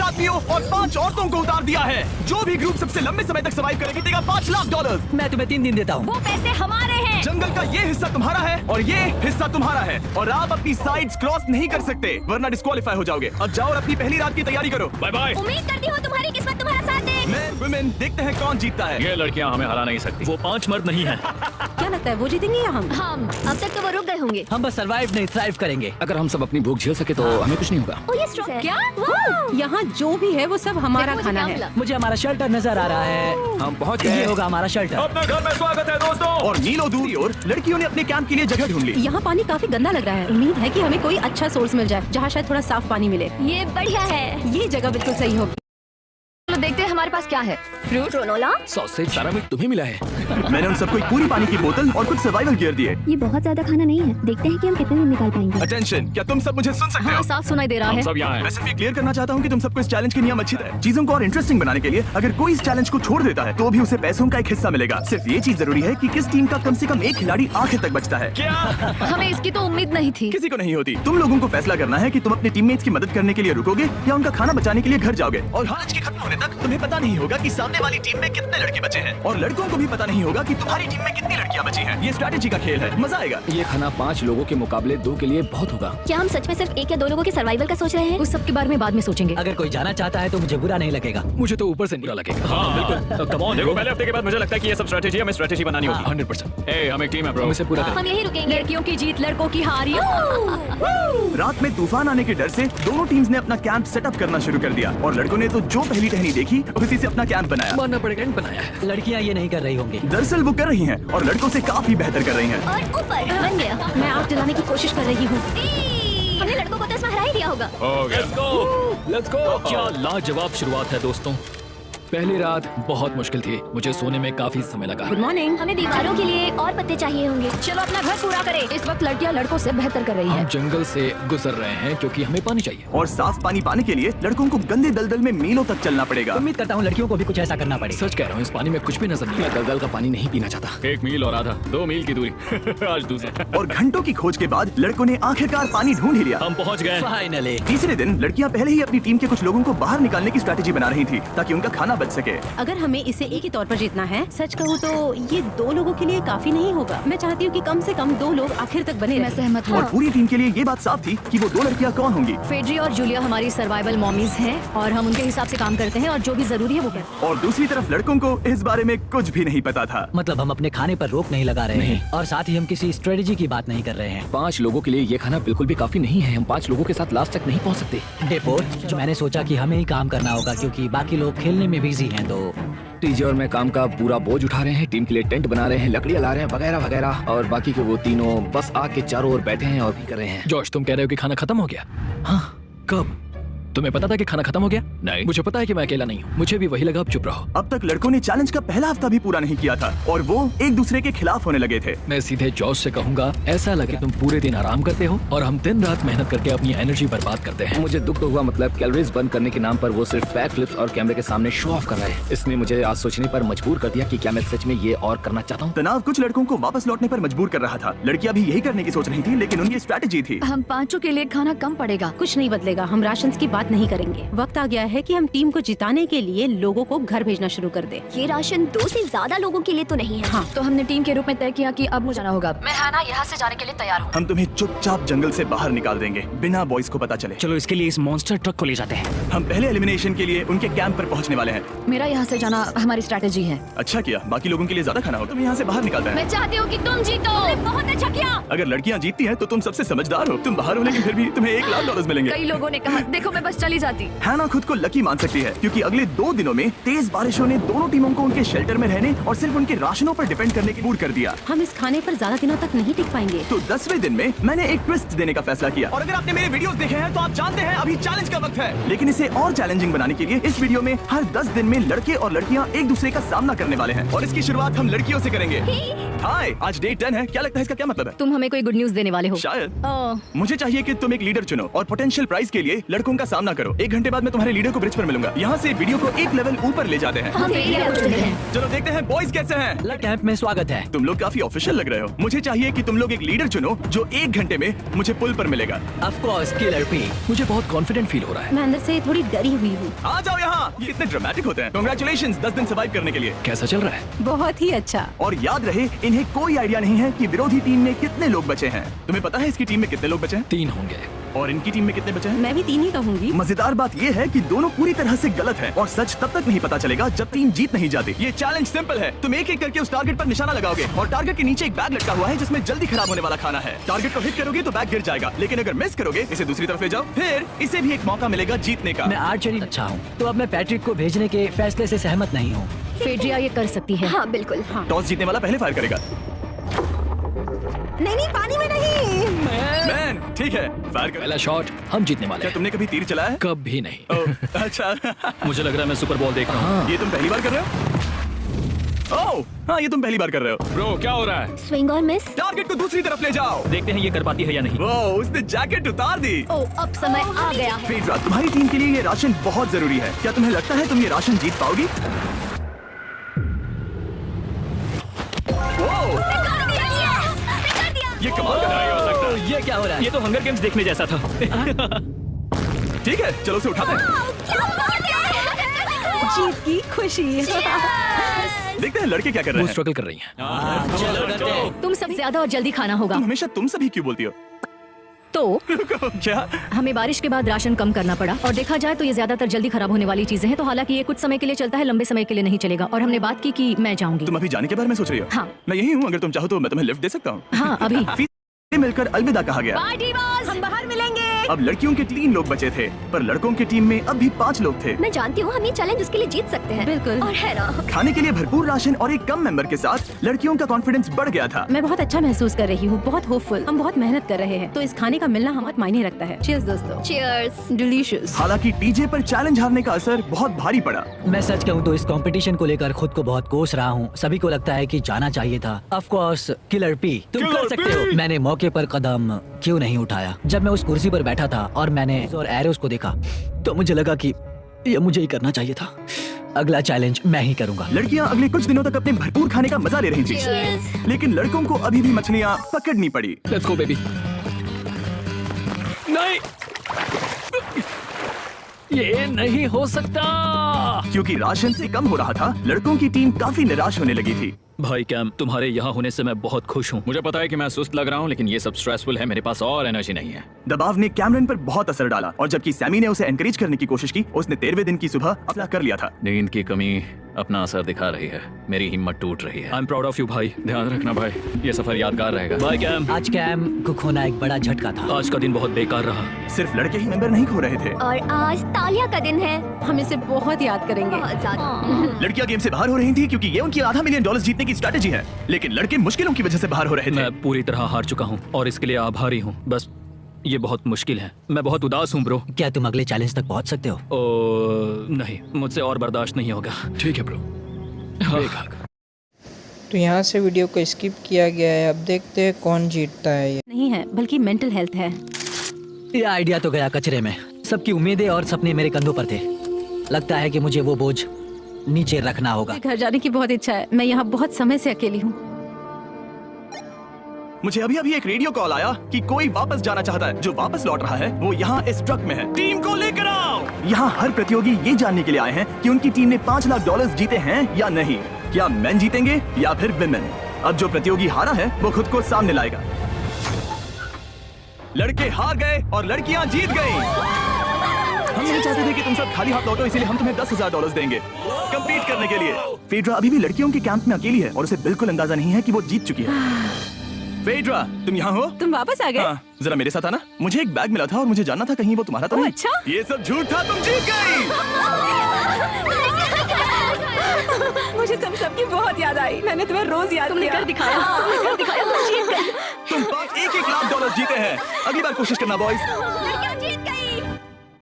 आदमियों और 5 औरतों को उतार दिया है। जो भी ग्रुप सबसे लंबे समय तक सर्वाइव करेगी देगा $5 लाख। मैं तुम्हें 3 दिन देता हूँ। वो पैसे हमारे हैं। जंगल का ये हिस्सा तुम्हारा है और ये हिस्सा तुम्हारा है और आप अपनी साइड्स क्रॉस नहीं कर सकते वरना डिस्क्वालीफाई हो जाओगे। अब जाओ और अपनी पहली रात की तैयारी करो। Bye bye. उम्मीद करती हूँ तुम्हारी किस्मत तुम्हारा साथ दे। मैन वुमेन देखते हैं कौन जीतता है। ये लड़कियां हमें हरा नहीं सकती। वो 5 मर्द नहीं हैं। क्या लगता है वो जीतेंगे या हम? अब तक तो वो रुक गए होंगे। हम बस सरवाइव नहीं थ्राइव करेंगे। अगर हम सब अपनी भूख झेल सके तो हमें कुछ नहीं होगा। ओ ये स्ट्रॉन्ग है। क्या? यहाँ जो भी है वो सब हमारा देखो, खाना मुझे है। क्या मिला? मुझे हमारा शेल्टर नजर आ रहा है। हम पहुंच ये गए। होगा हमारा शेल्टर। अपने घर में स्वागत है दोस्तों। और मीलों दूर की ओर लड़कियों ने अपने कैंप के लिए जगह ढूंढ ली। यहाँ पानी काफी गंदा लग रहा है। उम्मीद है कि हमें कोई अच्छा सोर्स मिल जाए जहाँ शायद थोड़ा साफ पानी मिले। ये बढ़िया है। ये जगह बिल्कुल सही होगी। चलो देखते हैं हमारे पास क्या है। Fruit, granola. सॉसेज सारा मीट तुम्हें मिला है। मैंने उन सबको एक पूरी पानी की बोतल और कुछ सर्वाइवल गियर दिए। ये बहुत ज्यादा खाना नहीं है। देखते हैं कि हम कितने दिन निकाल पाएंगे। अटेंशन, क्या तुम सब मुझे सुन सकते हाँ हो? साफ सुनाई दे रहा हम है। सब यहाँ मैं हैं। सिर्फ ये क्लियर करना चाहता हूँ कि तुम सबको इस चैलेंज के नियम अच्छी तरह चीजों को और इंटरेस्टिंग बनाने के लिए अगर कोई इस चैलेंज को छोड़ देता है तो भी उसे पैसों का एक हिस्सा मिलेगा। सिर्फ ये चीज जरूरी है कि किस टीम का कम से कम एक खिलाड़ी आखिर तक बचता है। क्या? हमें इसकी तो उम्मीद नहीं थी। किसी को नहीं होती। तुम लोगों को फैसला करना है कि तुम अपने टीममेट्स की मदद करने के लिए रुकोगे या उनका खाना बचाने के लिए घर जाओगे। और हालांकि के खत्म होने तक तुम्हें पता नहीं होगा कि सामने वाली टीम में कितने लड़के बचे हैं और लड़कों को भी पता नहीं होगा कि तुम्हारी टीम में कितनी लड़कियां बची हैं। ये स्ट्रैटेजी का खेल है, मजा आएगा। ये खाना 5 लोगों के मुकाबले 2 के लिए बहुत होगा। क्या हम सच में सिर्फ 1 या 2 लोगों के सर्वाइवल का सोच रहे हैं? उस सब के बारे में बाद में सोचेंगे। अगर कोई जाना चाहता है तो मुझे बुरा नहीं लगेगा। मुझे तो ऊपर से बुरा लगेगा। हाँ बिल्कुल। Come on. देखो पहले हफ्ते के बाद मुझे लगता है कि ये सब स्ट्रेटेजी हमें स्ट्रेटेजी बनानी होगी। 100%। ए हम एक टीम है ब्रो। हम इसे पूरा करेंगे। हम यही रुकेंगे। लड़कियों की जीत लड़कों की हार। रात में तूफान आने के डर से दोनों टीम्स ने अपना कैंप सेटअप करना शुरू कर दिया और लड़कों ने तो जो पहली टहनी देखी उसी से अपना कैंप बनाया। मानना पड़ेगा इन बनाया है। लड़कियाँ ये नहीं कर रही होंगी। दरअसल वो कर रही हैं और लड़कों से काफी बेहतर कर रही हैं। और ऊपर बन गया। मैं आग जलाने की कोशिश कर रही हूँ। हमने लड़कों को तो इसमें हरा ही दिया होगा। हो गया। Let's go. क्या लाजवाब शुरुआत है दोस्तों। पहली रात बहुत मुश्किल थी। मुझे सोने में काफी समय लगा। Good morning. हमें दीवारों के लिए और पत्ते चाहिए होंगे। चलो अपना घर पूरा करें। इस वक्त लड़कियां लड़कों से बेहतर कर रही हम हैं। जंगल से गुजर रहे हैं क्योंकि हमें पानी चाहिए। और साफ पानी पाने के लिए लड़कों को गंदे दलदल में मीलों तक चलना पड़ेगा। उम्मीद करता हूँ लड़कियों को भी कुछ ऐसा करना पड़ेगा। सच कह रहा हूँ, इस पानी में कुछ भी नजर नहीं। मैं दलदल का पानी नहीं पीना चाहता। 1 मील और आधा 2 मील की दूरी। आज दूसरा। और घंटों की खोज के बाद लड़कों ने आखिरकार पानी ढूंढ ही लिया। हम पहुँच गए। फाइनली। तीसरे दिन लड़कियां पहले ही अपनी टीम के कुछ लोगों को बाहर निकालने की स्ट्रैटेजी बना रही थी ताकि उनका खाना बच सके। अगर हमें इसे एक ही तौर पर जीतना है, सच कहूँ तो ये 2 लोगों के लिए काफी नहीं होगा। मैं चाहती हूँ कि कम से कम 2 लोग आखिर तक बने मैं रहें। सहमत हूँ। और पूरी टीम के लिए ये बात साफ थी कि वो 2 लड़कियां कौन होंगी। फेड्री और जूलिया हमारी सर्वाइवल मॉमीज हैं और हम उनके हिसाब से काम करते हैं और जो भी जरूरी है वो करते हैं। और दूसरी तरफ लड़कों को इस बारे में कुछ भी नहीं पता था। मतलब हम अपने खाने पर रोक नहीं लगा रहे हैं और साथ ही हम किसी स्ट्रेटेजी की बात नहीं कर रहे हैं। 5 लोगों के लिए ये खाना बिल्कुल भी काफी नहीं है। हम 5 लोगों के साथ लास्ट तक नहीं पहुँच सकते। डे 4 जो मैंने सोचा कि हमें ही काम करना होगा क्योंकि बाकी लोग खेलने में बिजी हैं। तो टीजे और मैं काम का पूरा बोझ उठा रहे हैं। टीम के लिए टेंट बना रहे हैं, लकड़ियां ला रहे हैं, वगैरह वगैरह। और बाकी के वो तीनों बस आग के चारों ओर बैठे हैं और भी कर रहे हैं। जॉश, तुम कह रहे हो कि खाना खत्म हो गया? हाँ, कब? तुम्हें पता था कि खाना खत्म हो गया? नहीं। मुझे पता है कि मैं अकेला नहीं हूँ। मुझे भी वही लगा। अब चुप रहो। अब तक लड़कों ने चैलेंज का पहला हफ्ता भी पूरा नहीं किया था और वो एक दूसरे के खिलाफ होने लगे थे। मैं सीधे जॉश से कहूंगा, ऐसा लगे तुम पूरे दिन आराम करते हो और हम दिन रात मेहनत करके अपनी एनर्जी बर्बाद करते हैं। मुझे दुख तो हुआ, मतलब कैलोरीज बर्न करने के नाम पर वो सिर्फ बैक फ्लिप्स और कैमरे के सामने शो ऑफ कर रहे हैं। इसने मुझे आज सोचने पर मजबूर कर दिया कि क्या मैं सच में ये और करना चाहता हूँ। तनाव कुछ लड़कों को वापस लौटने पर मजबूर कर रहा था। लड़कियां भी यही करने की सोच रही थी लेकिन उनकी स्ट्रैटेजी थी। हम 5 के लिए खाना कम पड़ेगा। कुछ नहीं बदलेगा। हम राशंस की बात नहीं करेंगे। वक्त आ गया है कि हम टीम को जिताने के लिए लोगों को घर भेजना शुरू कर दे। ये राशन 2 से ज्यादा लोगों के लिए तो नहीं है। हाँ, तो हमने टीम के रूप में तय किया कि अब मुझे जाना होगा। मैं हाना यहाँ से जाने के लिए तैयार हूँ। हम तुम्हें चुपचाप जंगल से बाहर निकाल देंगे बिना बॉयज को पता चले। चलो इसके लिए इस मॉन्स्टर ट्रक को ले जाते हैं। हम पहले एलिमिनेशन के लिए उनके कैंप पर पहुंचने वाले हैं। मेरा यहाँ से जाना हमारी स्ट्रैटेजी है। अच्छा किया, बाकी लोगों के लिए ज्यादा खाना हो। तुम यहाँ से बाहर निकालते हैं। मैं चाहती हूँ कि तुम जीतो। बहुत अच्छा किया। अगर लड़कियां जीतती हैं तो तुम सबसे समझदार हो। तुम बाहर हो लेकिन फिर भी तुम्हें $1 लाख मिलेंगे। कई लोगों ने कहा देखो मैं बस चली जाती। हैना खुद को लकी मान सकती है क्योंकि अगले 2 दिनों में तेज बारिशों ने दोनों टीमों को उनके शेल्टर में रहने और सिर्फ उनके राशनों पर डिपेंड करने की मजबूर कर दिया। हम इस खाने पर ज्यादा दिनों तक नहीं टिक पाएंगे। तो 10वें दिन में मैंने एक ट्विस्ट देने का फैसला किया। और अगर आपने मेरे वीडियोस देखे हैं तो आप जानते हैं अभी चैलेंज का वक्त है। लेकिन इसे और चैलेंजिंग बनाने के लिए इस वीडियो में हर 10 दिन में लड़के और लड़कियां एक दूसरे का सामना करने वाले हैं और इसकी शुरुआत हम लड़कियों से करेंगे। हाय, आज डे 10 है। क्या लगता है इसका क्या मतलब है? तुम हमें कोई गुड न्यूज देने वाले हो। शायद। ओह, मुझे चाहिए कि तुम एक लीडर चुनो और पोटेंशियल प्राइज के लिए लड़कों का सामना करो। 1 घंटे बाद मैं तुम्हारे लीडर को ब्रिज पर मिलूंगा। यहाँ से वीडियो को एक लेवल ऊपर ले जाते हैं। हम फेलियर हो चुके हैं। चलो देखते हैं बॉयज कैसे हैं। कैंप में स्वागत है। तुम लोग काफी ऑफिशियल लग रहे हो। मुझे चाहिए कि तुम लोग एक लीडर चुनो जो 1 घंटे में मुझे पुल पर मिलेगा। Of course killer P. मुझे बहुत कॉन्फिडेंट फील हो रहा है। मैं अंदर से थोड़ी डरी हुई हूँ। आ जाओ यहाँ। ये कितने ड्रामेटिक होते हैं। कांग्रेचुलेशंस 10 दिन सर्वाइव करने के लिए। कैसा चल रहा है? बहुत ही अच्छा। और याद रहे, इन्हें कोई आइडिया नहीं है कि विरोधी टीम में कितने लोग बचे हैं। तुम्हें पता है इसकी टीम में कितने लोग बचे हैं? 3 होंगे। और इनकी टीम में कितने बचे हैं? मैं भी 3 ही कहूँगी। मजेदार बात ये है कि दोनों पूरी तरह से गलत हैं और सच तब तक नहीं पता चलेगा जब टीम जीत नहीं जाती। ये चैलेंज सिंपल है। तुम एक एक करके उस टारगेट पर निशाना लगाओगे और टारगेट के नीचे एक बैग लटका हुआ है जिसमें जल्दी खराब होने वाला खाना है। टारगेट को हिट करोगे तो बैग गिर जाएगा, लेकिन अगर मिस करोगे इसे दूसरी तरफ ले जाओ, फिर इसे भी एक मौका मिलेगा जीतने का। मैं आर्चरी अच्छा हूँ, तो अब मैं पैट्रिक को भेजने के फैसले से सहमत नहीं हूँ। फेड्रिया ये कर सकती है। हाँ बिल्कुल। हाँ। टॉस जीतने वाला पहले फायर करेगा। नहीं, पानी में नहीं। मैन, ठीक है, फायर कर। पहला शॉट हम जीतने वाले क्या हैं। तुमने कभी तीर चलाया है? कभी नहीं। ओह, अच्छा। मुझे लग रहा है मैं सुपर बॉल देख रहा हूँ। ये तुम पहली बार कर रहे हो? ओह, हाँ, ये तुम पहली बार कर रहे हो। ब्रो क्या हो रहा है? स्विंग और मिस। टारगेट को दूसरी तरफ ले जाओ। देखते हैं ये कर पाती है या नहीं। वो उसने जैकेट उतार दी। ओह, अब समय आ गया। फेड्रा, तुम्हारी टीम के लिए ये राशन बहुत जरूरी है। क्या तुम्हें लगता है तुम ये राशन जीत पाओगी? ओह, ये कमाल का नहीं हो सकता। ये क्या हो रहा है? ये तो हंगर गेम्स देखने जैसा था। ठीक है, चलो उसे उठाते हैं। जीत की खुशी। देखते हैं लड़के क्या कर रहे वो हैं। स्ट्रगल कर रही हैं। चलो करते हैं। तुम सब ज्यादा और जल्दी खाना होगा। तुम हमेशा तुम सभी क्यों बोलती हो? तो क्या? हमें बारिश के बाद राशन कम करना पड़ा और देखा जाए तो ये ज्यादातर जल्दी खराब होने वाली चीजें हैं। तो हालांकि ये कुछ समय के लिए चलता है, लंबे समय के लिए नहीं चलेगा। और हमने बात की कि मैं जाऊंगी। तुम अभी जाने के बारे में सोच रही हो? हाँ। मैं यही हूँ, अगर तुम चाहो तो मैं तुम्हें लिफ्ट दे सकता हूँ। हाँ, अभी। फीस मिलकर अलविदा कहा गया। हम बाहर मिलेंगे। अब लड़कियों के 3 लोग बचे थे, पर लड़कों की टीम में अब भी 5 लोग थे। मैं जानती हूँ हम ये चैलेंज उसके लिए जीत सकते हैं। बिल्कुल। और है ना। खाने के लिए भरपूर राशन और एक कम मेंबर के साथ लड़कियों का कॉन्फिडेंस बढ़ गया था। मैं बहुत अच्छा महसूस कर रही हूँ, बहुत होपफुल। हम बहुत मेहनत कर रहे हैं, तो इस खाने का मिलना हमारा मायने रखता है। चीयर्स दोस्तों। चीयर्स। डिलीशियस। हालांकि टीजे पर चैलेंज हारने का असर बहुत भारी पड़ा। मैं सच कहूँ तो इस कंपटीशन को लेकर खुद को बहुत कोस रहा हूँ। सभी को लगता है कि जाना चाहिए था। ऑफ कोर्स किलर पी, तुम कर सकते हो। मैंने मौके पर कदम क्यों नहीं उठाया? जब मैं उस कुर्सी पर बैठा था और मैंने और एरोस को देखा तो मुझे लगा कि ये मुझे ही करना चाहिए था। अगला चैलेंज मैं ही करूंगा। लड़कियां अगले कुछ दिनों तक अपने भरपूर खाने का मजा ले रही थी, Cheers. लेकिन लड़कों को अभी भी मछलियां पकड़नी पड़ी। Let's go baby. नहीं, ये नहीं हो सकता। क्योंकि राशन से कम हो रहा था, लड़कों की टीम काफी निराश होने लगी थी। भाई कैम, तुम्हारे यहाँ होने से मैं बहुत खुश हूँ। मुझे पता है कि मैं सुस्त लग रहा हूँ, लेकिन ये सब स्ट्रेसफुल है। मेरे पास और एनर्जी नहीं है। दबाव ने कैमरन पर बहुत असर डाला और जबकि सैमी ने उसे एनकरेज करने की कोशिश की, उसने 13वें दिन की सुबह अपना कर लिया था। नींद की कमी अपना असर दिखा रही है। मेरी हिम्मत टूट रही है। I am proud of you भाई। ध्यान रखना भाई, ये सफर यादगार रहेगा। Bye cam. आज कैम को खोना एक बड़ा झटका था। आज का दिन बहुत बेकार रहा। सिर्फ लड़के ही मेंबर नहीं खो रहे थे। और आज तालिया का दिन है। हम इसे बहुत याद करेंगे। बहुत ज्यादा। लड़कियां गेम से बाहर हो रही थी क्योंकि ये उनकी $500 मिलियन जीतने की स्ट्रेटेजी है, लेकिन लड़के मुश्किलों की वजह से बाहर हो रहे थे। मैं पूरी तरह हार चुका हूँ और इसके लिए आभारी हूँ। बस ये बहुत मुश्किल है। मैं बहुत उदास हूँ ब्रो। क्या तुम अगले चैलेंज तक पहुंच सकते हो? ओ नहीं, मुझसे और बर्दाश्त नहीं होगा। ठीक है ब्रो। तो यहाँ से वीडियो को स्किप किया गया है। अब देखते हैं कौन जीतता है ये। नहीं है, बल्कि मेंटल हेल्थ है। ये आइडिया तो गया कचरे में। सबकी उम्मीदें और सपने मेरे कंधों पर थे। लगता है कि मुझे वो बोझ नीचे रखना होगा। घर जाने की बहुत इच्छा है। मैं यहाँ बहुत समय से अकेली हूँ। मुझे अभी अभी एक रेडियो कॉल आया कि कोई वापस जाना चाहता है। जो वापस लौट रहा है वो यहाँ इस ट्रक में है। टीम को लेकर आओ। यहाँ हर प्रतियोगी ये जानने के लिए आए हैं कि उनकी टीम ने $5 लाख जीते हैं या नहीं। क्या मेन जीतेंगे या फिर विमेन? अब जो प्रतियोगी हारा है वो खुद को सामने लाएगा। लड़के हार गए और लड़कियां जीत गईं। हम नहीं चाहते थे कि तुम सब खाली हाथ लौटो, इसीलिए हम तुम्हें $10,000 देंगे कंपीट करने के लिए। फेड्रा अभी भी लड़कियों के कैंप में अकेली है और उसे बिल्कुल अंदाजा नहीं है कि वो जीत चुकी है। फेड्रा, तुम यहाँ हो? तुम वापस आ गए? हाँ, जरा मेरे साथ आना। मुझे एक बैग मिला था और मुझे जानना था कहीं वो तुम्हारा तो ओह, नहीं। अच्छा? ये सब झूठ था, तुम जीत गई। मुझे तुम सबकी बहुत याद आई। मैंने तुम्हें रोज याद तुमने किया। कर दिखाया। तुमने कर दिखाया। तुम जीत गए। तुम $1 लाख जीते हैं। अगली बार कोशिश करना बॉयज। लड़कियां